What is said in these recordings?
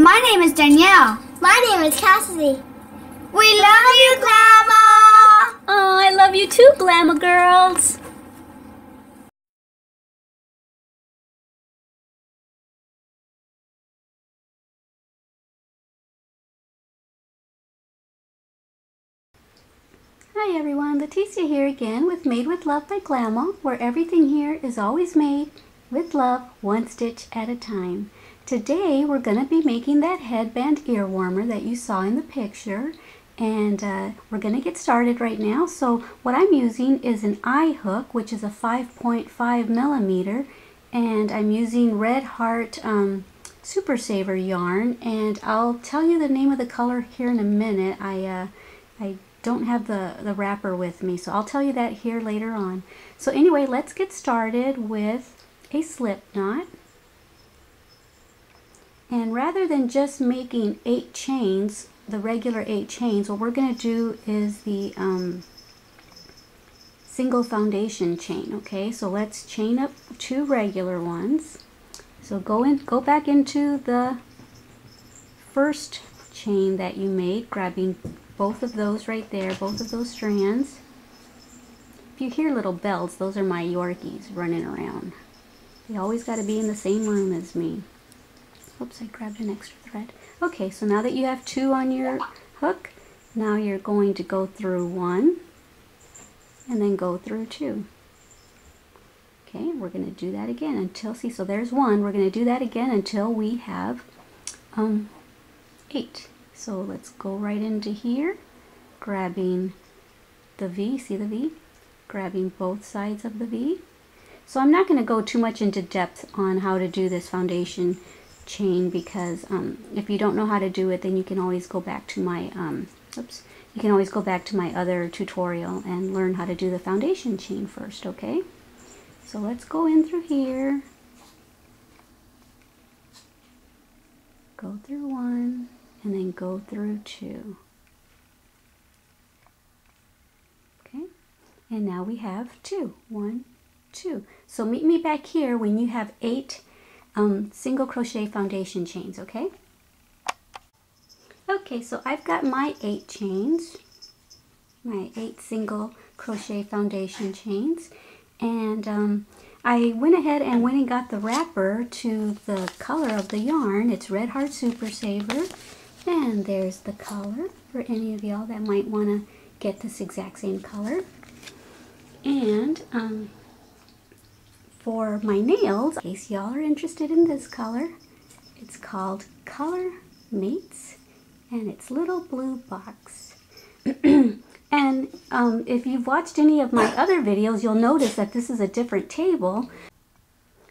My name is Danielle. My name is Cassidy. We love you, Glamour! Oh, I love you too, Glamour girls. Hi everyone, Leticia here again with Made with Love by Glamour, where everything here is always made with love, one stitch at a time. Today we're going to be making that headband ear warmer that you saw in the picture, and we're going to get started right now. So what I'm using is an eye hook, which is a 5.5 millimeter, and I'm using Red Heart Super Saver yarn, and I'll tell you the name of the color here in a minute. I don't have the wrapper with me, so I'll tell you that here later on. So anyway, let's get started with a slip knot. And rather than just making 8 chains, the regular 8 chains, what we're going to do is the single foundation chain. Okay, so let's chain up 2 regular ones. So go back into the first chain that you made, grabbing both of those right there, both of those strands. If you hear little bells, those are my Yorkies running around. They always got to be in the same room as me. Oops, I grabbed an extra thread. Okay, so now that you have 2 on your hook, now you're going to go through 1 and then go through 2. Okay, we're going to do that again until, see, so there's 1. We're going to do that again until we have 8. So let's go right into here, grabbing the V, see the V? Grabbing both sides of the V. So I'm not going to go too much into depth on how to do this foundation chain, because if you don't know how to do it, then you can always go back to my you can always go back to my other tutorial and learn how to do the foundation chain first. Okay, so let's go in through here, go through 1 and then go through 2. Okay, and now we have 2. 1, 2. So meet me back here when you have 8 single crochet foundation chains. Okay, so I've got my 8 chains, my 8 single crochet foundation chains, and I went ahead and got the wrapper to the color of the yarn. It's Red Heart Super Saver, and there's the color for any of y'all that might want to get this exact same color. And for my nails, in case y'all are interested in this color, it's called Color Mates, and it's little blue box. And if you've watched any of my other videos, you'll notice that this is a different table.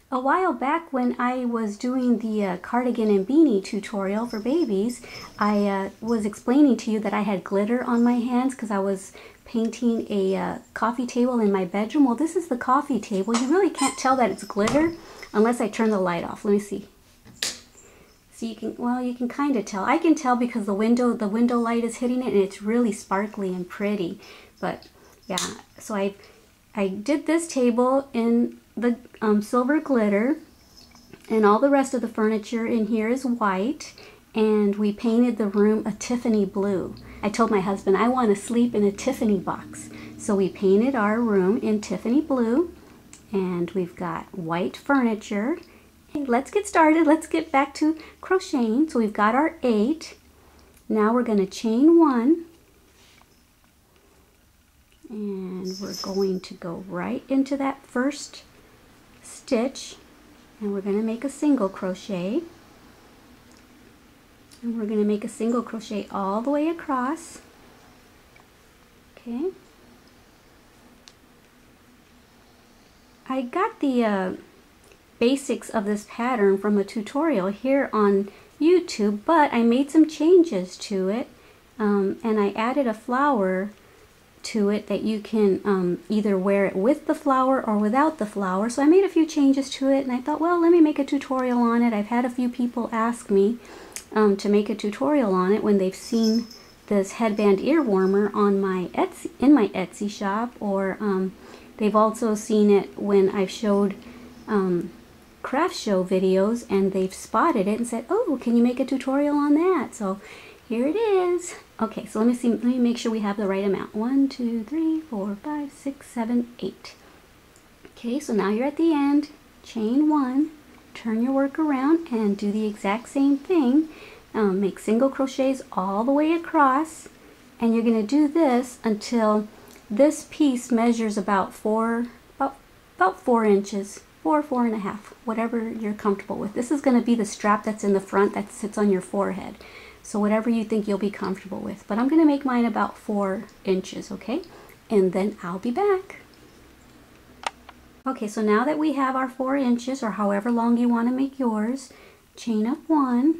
A while back when I was doing the cardigan and beanie tutorial for babies, I was explaining to you that I had glitter on my hands because I was painting a coffee table in my bedroom. Well, this is the coffee table. You really can't tell that it's glitter unless I turn the light off. Let me see. So you can, well, you can kind of tell. I can tell because the window light is hitting it, and it's really sparkly and pretty. But yeah, so I did this table in the silver glitter, and all the rest of the furniture in here is white, and we painted the room a Tiffany blue. I told my husband I want to sleep in a Tiffany box, so we painted our room in Tiffany blue, and we've got white furniture. Okay, let's get started. Let's get back to crocheting. So we've got our 8. Now we're going to chain 1, and we're going to go right into that first stitch, and we're going to make a single crochet, and we're going to make a single crochet all the way across. Okay, I got the basics of this pattern from a tutorial here on YouTube, but I made some changes to it, and I added a flower to it that you can either wear it with the flower or without the flower. So I made a few changes to it, and I thought, well, let me make a tutorial on it. I've had a few people ask me to make a tutorial on it when they've seen this headband ear warmer on my Etsy shop, or they've also seen it when I've showed craft show videos, and they've spotted it and said, oh, can you make a tutorial on that? So here it is. Okay, so let me make sure we have the right amount. 1, 2, 3, 4, 5, 6, 7, 8. Okay, so now you're at the end. Chain 1, turn your work around and do the exact same thing. Make single crochets all the way across, and you're going to do this until this piece measures about 4 inches, 4.5, whatever you're comfortable with. This is going to be the strap that's in the front that sits on your forehead. So whatever you think you'll be comfortable with. But I'm going to make mine about 4 inches, okay? And then I'll be back. Okay, so now that we have our 4 inches, or however long you want to make yours, chain up 1,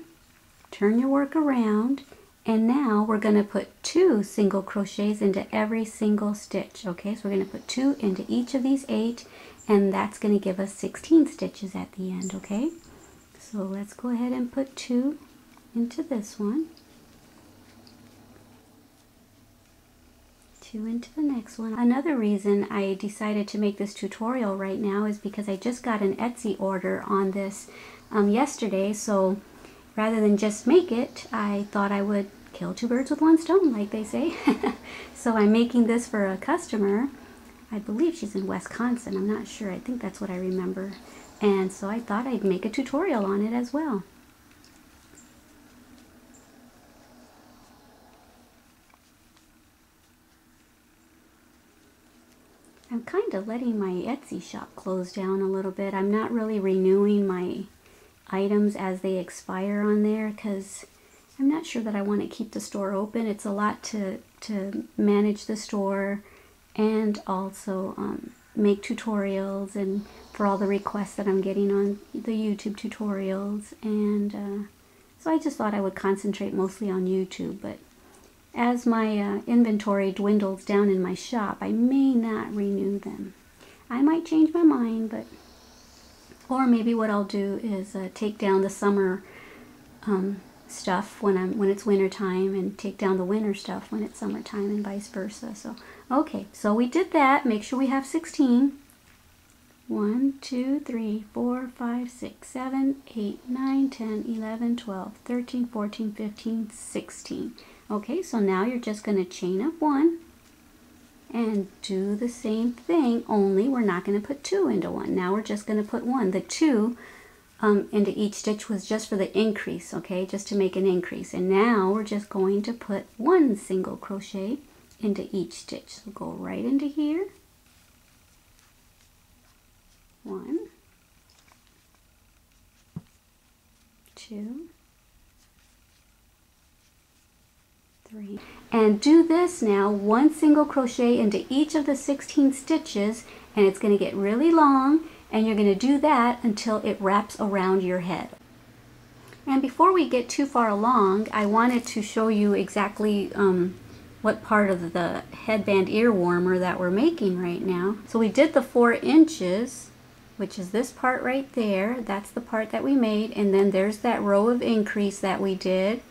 turn your work around, and now we're going to put 2 single crochets into every single stitch. Okay, so we're going to put 2 into each of these 8, and that's going to give us 16 stitches at the end. Okay, so let's go ahead and put 2 into this one, 2 into the next one. Another reason I decided to make this tutorial right now is because I just got an Etsy order on this yesterday, so rather than just make it, I thought I would kill 2 birds with 1 stone, like they say. So I'm making this for a customer. I believe she's in Wisconsin. I'm not sure. I think that's what I remember. And so I thought I'd make a tutorial on it as well. I'm kind of letting my Etsy shop close down a little bit. I'm not really renewing my items as they expire on there because I'm not sure that I want to keep the store open. It's a lot to manage the store and also make tutorials, and for all the requests that I'm getting on the YouTube tutorials, and so I just thought I would concentrate mostly on YouTube. But as my inventory dwindles down in my shop, I may not renew them. I might change my mind, but or maybe what I'll do is take down the summer stuff when it's winter time, and take down the winter stuff when it's summertime, and vice versa. So okay, so we did that. Make sure we have 16. 1, 2, 3, 4, 5, 6, 7, 8, 9, 10, 11, 12, 13, 14, 15, 16. Okay, so now you're just going to chain up 1 and do the same thing, only we're not going to put 2 into one. Now we're just going to put 1. The 2 into each stitch was just for the increase, okay, just to make an increase. And now we're just going to put 1 single crochet into each stitch. So go right into here. 1, 2, 3, and do this now, 1 single crochet into each of the 16 stitches, and it's going to get really long, and you're going to do that until it wraps around your head. And before we get too far along, I wanted to show you exactly what part of the headband ear warmer that we're making right now. So we did the 4 inches, which is this part right there. That's the part that we made, and then there's that row of increase that we did.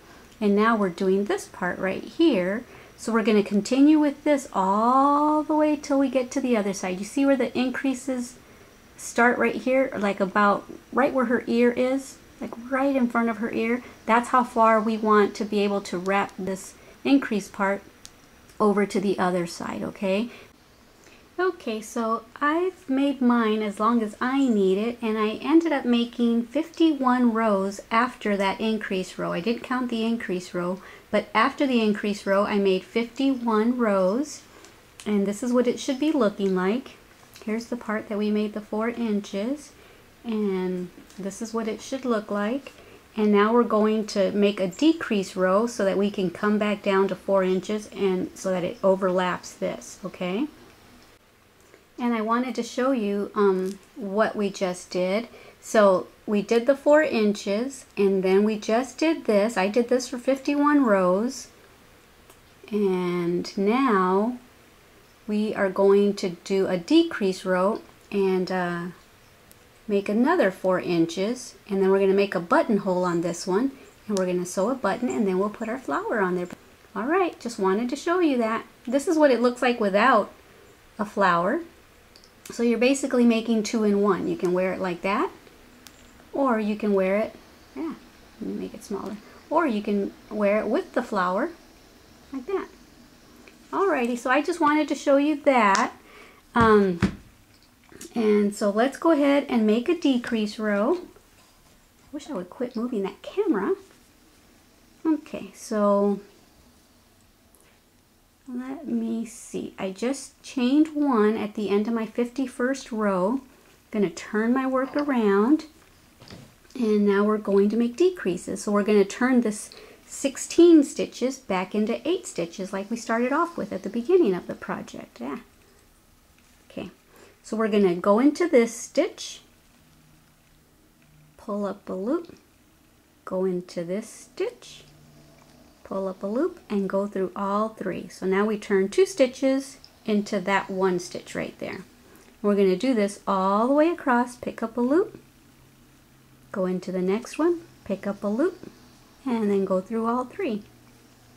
And now we're doing this part right here. So we're going to continue with this all the way till we get to the other side. You see where the increases start right here, like about right where her ear is, like right in front of her ear. That's how far we want to be able to wrap this increase part over to the other side, okay? Okay, so I've made mine as long as I need it, and I ended up making 51 rows after that increase row. I didn't count the increase row, but after the increase row I made 51 rows, and this is what it should be looking like. Here's the part that we made the 4 inches, and this is what it should look like. And now we're going to make a decrease row so that we can come back down to 4 inches, and so that it overlaps this, okay? And I wanted to show you what we just did. So we did the 4 inches, and then we just did this. I did this for 51 rows, and now we are going to do a decrease row and make another 4 inches, and then we're going to make a buttonhole on this one, and we're going to sew a button, and then we'll put our flower on there. All right, just wanted to show you that. This is what it looks like without a flower. So you're basically making 2 in 1. You can wear it like that, or you can wear it, yeah, let me make it smaller, or you can wear it with the flower like that. Alrighty, so I just wanted to show you that. And so let's go ahead and make a decrease row. Wish I would quit moving that camera. Okay, so let me see. I just chained 1 at the end of my 51st row. I'm going to turn my work around, and now we're going to make decreases. So we're going to turn this 16 stitches back into 8 stitches like we started off with at the beginning of the project. Yeah. Okay, so we're going to go into this stitch, pull up a loop, go into this stitch, pull up a loop, and go through all 3. So now we turn 2 stitches into that 1 stitch right there. We're going to do this all the way across, pick up a loop, go into the next one, pick up a loop, and then go through all 3.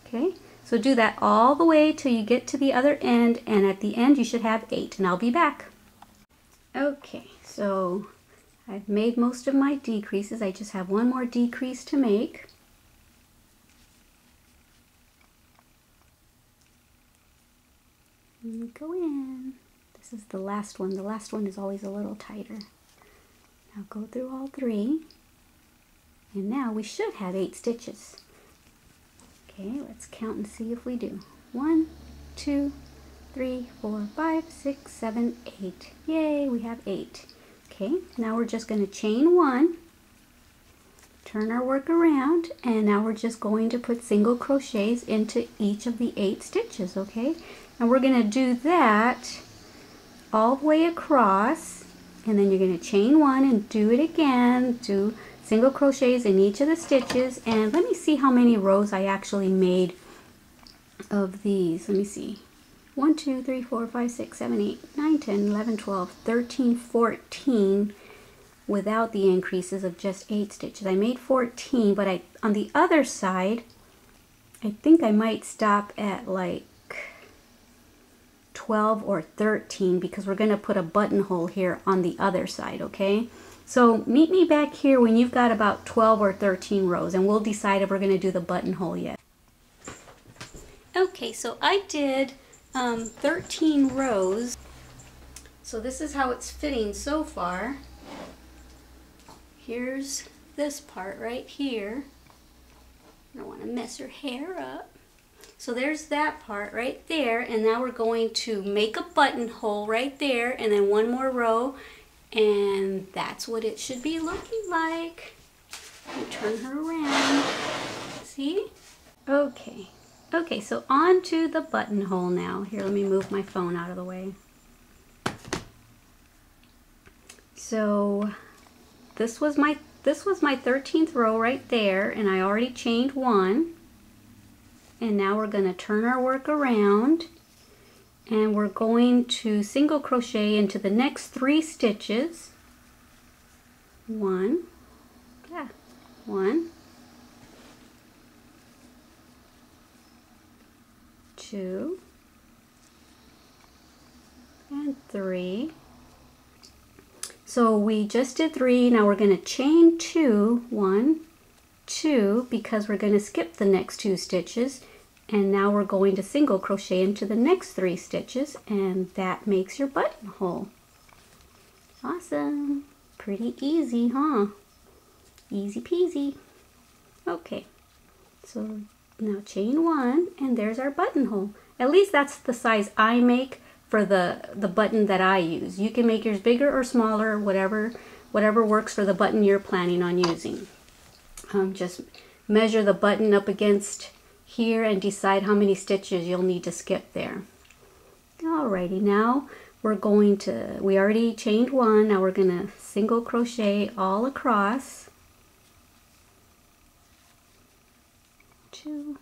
Okay, so do that all the way till you get to the other end, and at the end you should have 8, and I'll be back. Okay, so I've made most of my decreases. I just have one more decrease to make. And go in. This is the last one. The last one is always a little tighter. Now go through all 3. And now we should have 8 stitches. Okay, let's count and see if we do. 1, 2, 3, 4, 5, 6, 7, 8. Yay, we have 8. Okay, now we're just going to chain 1, turn our work around, and now we're just going to put single crochets into each of the 8 stitches, okay? And we're going to do that all the way across, and then you're going to chain 1 and do it again, do single crochets in each of the stitches. And let me see how many rows I actually made of these. Let me see. 1, 2, 3, 4, 5, 6, 7, 8, 9, 10, 11, 12, 13, 14 without the increases of just 8 stitches. I made 14, but on the other side, I think I might stop at like 12 or 13 because we're going to put a buttonhole here on the other side, okay? So meet me back here when you've got about 12 or 13 rows, and we'll decide if we're going to do the buttonhole yet. Okay, so I did 13 rows. So this is how it's fitting so far. Here's this part right here. I don't want to mess her hair up. So there's that part right there, and now we're going to make a buttonhole right there, and then one more row, and that's what it should be looking like. Turn her around. See? Okay. Okay, so on to the buttonhole now. Here, let me move my phone out of the way. So this was my 13th row right there, and I already chained 1. And now we're going to turn our work around, and we're going to single crochet into the next 3 stitches. 1, 2, and 3. So we just did 3. Now we're going to chain 2, 1, 2, because we're going to skip the next 2 stitches, and now we're going to single crochet into the next 3 stitches, and that makes your buttonhole. Awesome. Pretty easy, huh? Easy peasy. Okay, so now chain 1, and there's our buttonhole. At least that's the size I make for the button that I use. You can make yours bigger or smaller, whatever works for the button you're planning on using. Just measure the button up against here and decide how many stitches you'll need to skip there. Alrighty, now we already chained 1, now we're going to single crochet all across. 2,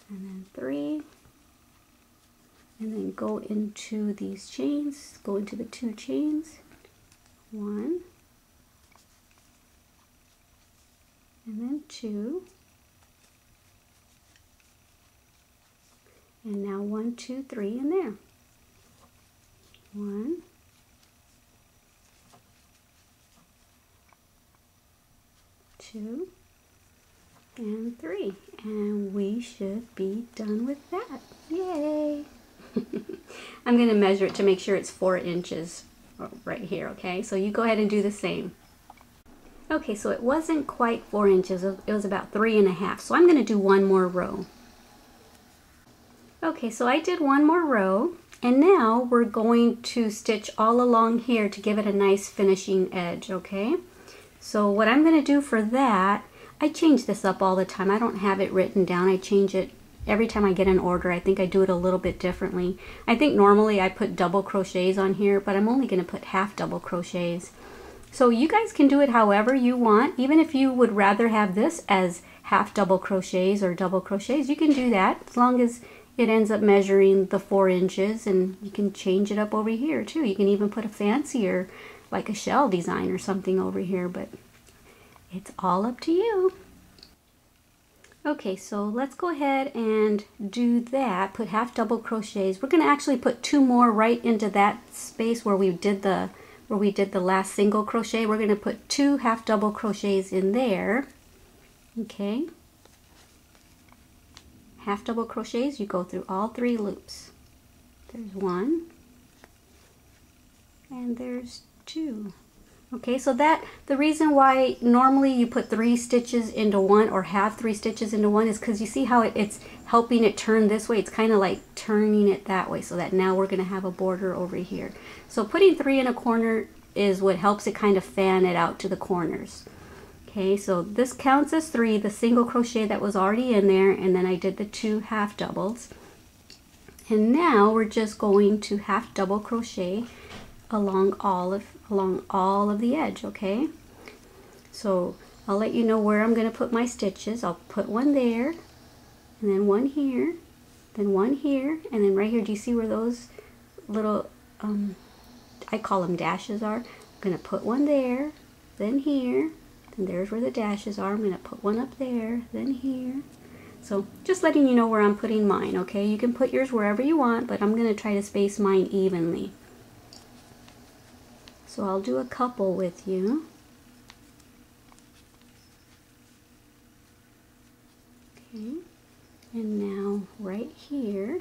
and then 3, and then go into these chains, go into the 2 chains. 1, and then 2, and now 1, 2, 3 in there. 1, 2, and 3. And we should be done with that. Yay! I'm going to measure it to make sure it's 4 inches right here, okay? So you go ahead and do the same. Okay, so it wasn't quite 4 inches, it was about 3.5. So I'm going to do one more row. Okay, so I did one more row, and now we're going to stitch all along here to give it a nice finishing edge, okay? So what I'm going to do for that, I change this up all the time. I don't have it written down. I change it every time I get an order. I think I do it a little bit differently. I think normally I put double crochets on here, but I'm only going to put half double crochets. So you guys can do it however you want. Even if you would rather have this as half double crochets or double crochets, you can do that as long as it ends up measuring the 4 inches, and you can change it up over here too. You can even put a fancier, like a shell design or something over here, but it's all up to you. Okay, so let's go ahead and do that. Put half double crochets. We're going to actually put 2 more right into that space where we did the last single crochet. We're going to put 2 half double crochets in there. Okay. Half double crochets, you go through all 3 loops. There's 1 and there's 2. Okay, so the reason why normally you put 3 stitches into one or have 3 stitches into one is because you see how it's helping it turn this way. It's kind of like turning it that way, so that now we're going to have a border over here. So putting 3 in a corner is what helps it kind of fan it out to the corners. Okay, so this counts as 3, the single crochet that was already in there, and then I did the 2 half doubles. And now we're just going to half double crochet along all of the edge, okay? So I'll let you know where I'm going to put my stitches. I'll put one there, and then one here, then one here, and then right here. Do you see where those little, I call them dashes are? I'm going to put one there, then here, and there's where the dashes are. I'm going to put one up there, then here. So just letting you know where I'm putting mine, okay? You can put yours wherever you want, but I'm going to try to space mine evenly. So I'll do a couple with you. Okay, and now right here,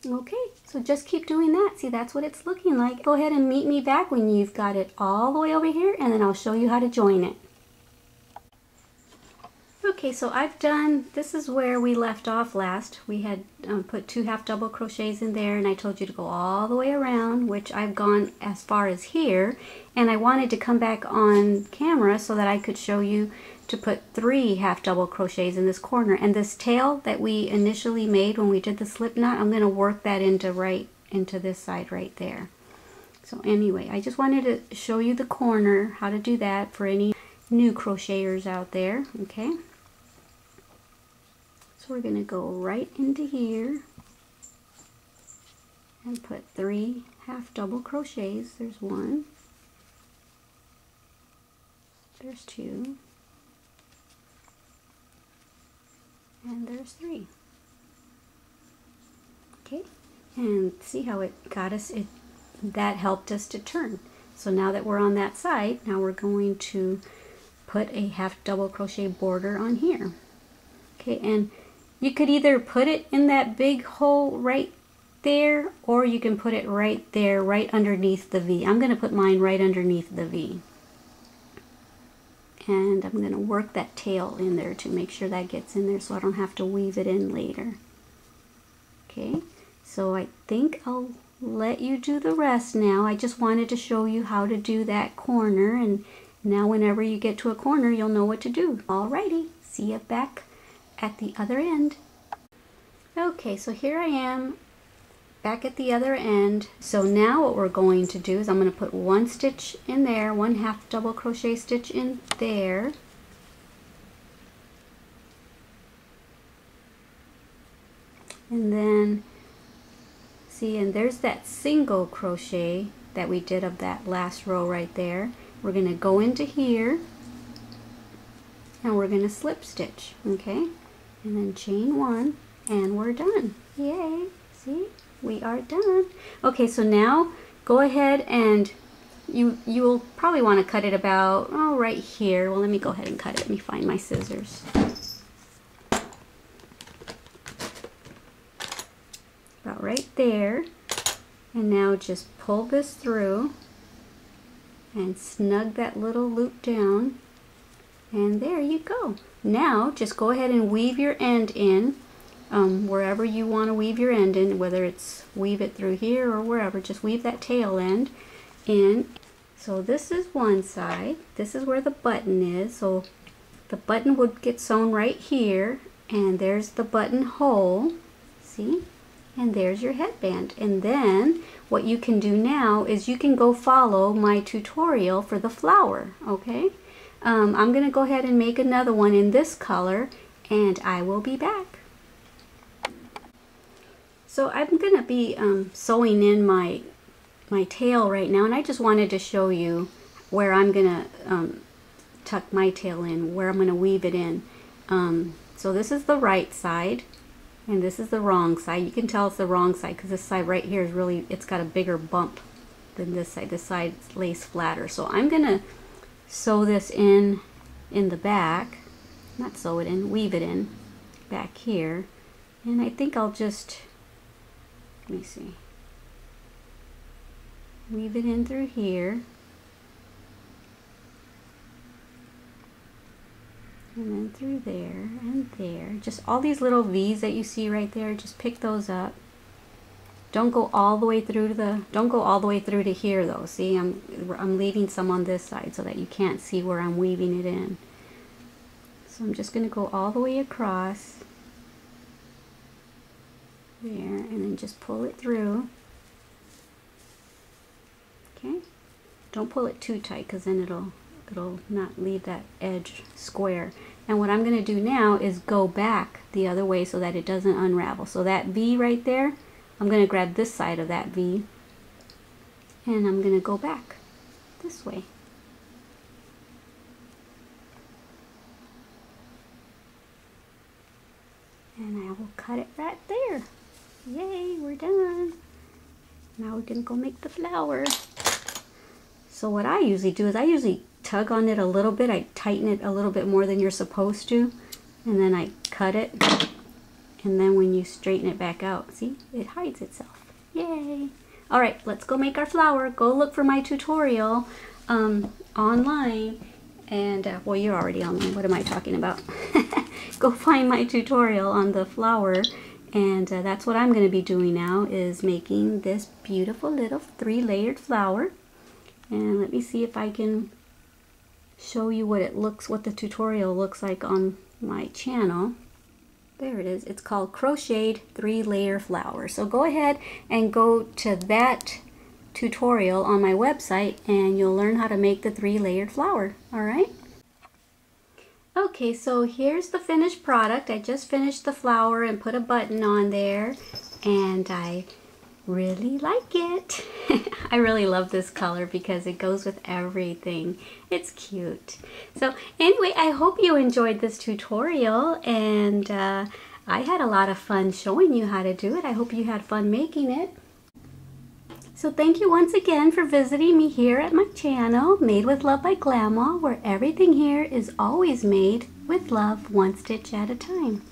okay, so just keep doing that. See, that's what it's looking like. Go ahead and meet me back when you've got it all the way over here, and then I'll show you how to join it. Okay, so I've done, this is where we left off last. We had put 2 half double crochets in there, and I told you to go all the way around, which I've gone as far as here, and I wanted to come back on camera so that I could show you to put 3 half double crochets in this corner. And this tail that we initially made when we did the slip knot, I'm going to work that into this side right there. So anyway, I just wanted to show you the corner, how to do that for any new crocheters out there, okay? So we're going to go right into here and put 3 half double crochets. There's 1, there's 2, and there's 3. Okay, and see how it got us, that helped us to turn. So now that we're on that side, now we're going to put a half double crochet border on here. Okay, and you could either put it in that big hole right there, or you can put it right there, right underneath the V. I'm going to put mine right underneath the V. And I'm going to work that tail in there to make sure that gets in there so I don't have to weave it in later. Okay, so I think I'll let you do the rest now. I just wanted to show you how to do that corner, and now whenever you get to a corner, you'll know what to do. Alrighty, see you back at the other end. Okay, so here I am back at the other end. So now what we're going to do is I'm going to put 1 stitch in there, 1 half double crochet stitch in there, and then see, and there's that single crochet that we did of that last row right there. We're going to go into here and we're going to slip stitch, okay, and then chain 1, and we're done. Yay! See, we are done. Okay, so now go ahead and you'll probably want to cut it about, oh, right here. Well, let me go ahead and cut it. Let me find my scissors. About right there. And now just pull this through and snug that little loop down. And there you go. Now just go ahead and weave your end in wherever you want to weave your end in, whether it's weave it through here or wherever. Just weave that tail end in. So this is one side. This is where the button is. So the button would get sewn right here, and there's the buttonhole. See? And there's your headband. And then what you can do now is you can go follow my tutorial for the flower, okay? I'm going to go ahead and make another one in this color, and I will be back. So I'm going to be sewing in my tail right now, and I just wanted to show you where I'm going to tuck my tail in, where I'm going to weave it in. So this is the right side. And this is the wrong side. You can tell it's the wrong side because this side right here is really, it's got a bigger bump than this side. This side lays flatter. So I'm going to sew this in the back. Not sew it in, weave it in back here. And I think I'll just, let me see. Weave it in through here. And then through there and there. Just all these little V's that you see right there, just pick those up. Don't go all the way through to here though. See, I'm leaving some on this side so that you can't see where I'm weaving it in. So I'm just going to go all the way across there and then just pull it through. Okay? Don't pull it too tight because then it'll not leave that edge square. And what I'm going to do now is go back the other way so that it doesn't unravel. So that V right there, I'm going to grab this side of that V and I'm going to go back this way. And I will cut it right there. Yay, we're done. Now we're going to go make the flower. So what I usually do is I usually tug on it a little bit. I tighten it a little bit more than you're supposed to, and then I cut it, and then when you straighten it back out, see, it hides itself. Yay! All right, let's go make our flower. Go look for my tutorial online, and well, you're already online. What am I talking about? Go find my tutorial on the flower, and that's what I'm going to be doing now, is making this beautiful little 3-layered flower. And let me see if I can show you what the tutorial looks like on my channel. There it is. It's called Crocheted 3-Layer Flower. So go ahead and go to that tutorial on my website and you'll learn how to make the 3-layered flower. All right? Okay, so here's the finished product. I just finished the flower and put a button on there, and I really like it. I really love this color because it goes with everything. It's cute. So anyway, I hope you enjoyed this tutorial, and I had a lot of fun showing you how to do it. I hope you had fun making it. So thank you once again for visiting me here at my channel, Made with Love by Glama, where everything here is always made with love, one stitch at a time.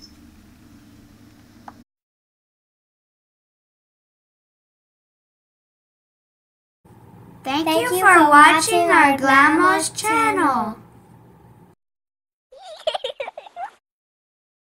Thank you for watching our Glama's channel.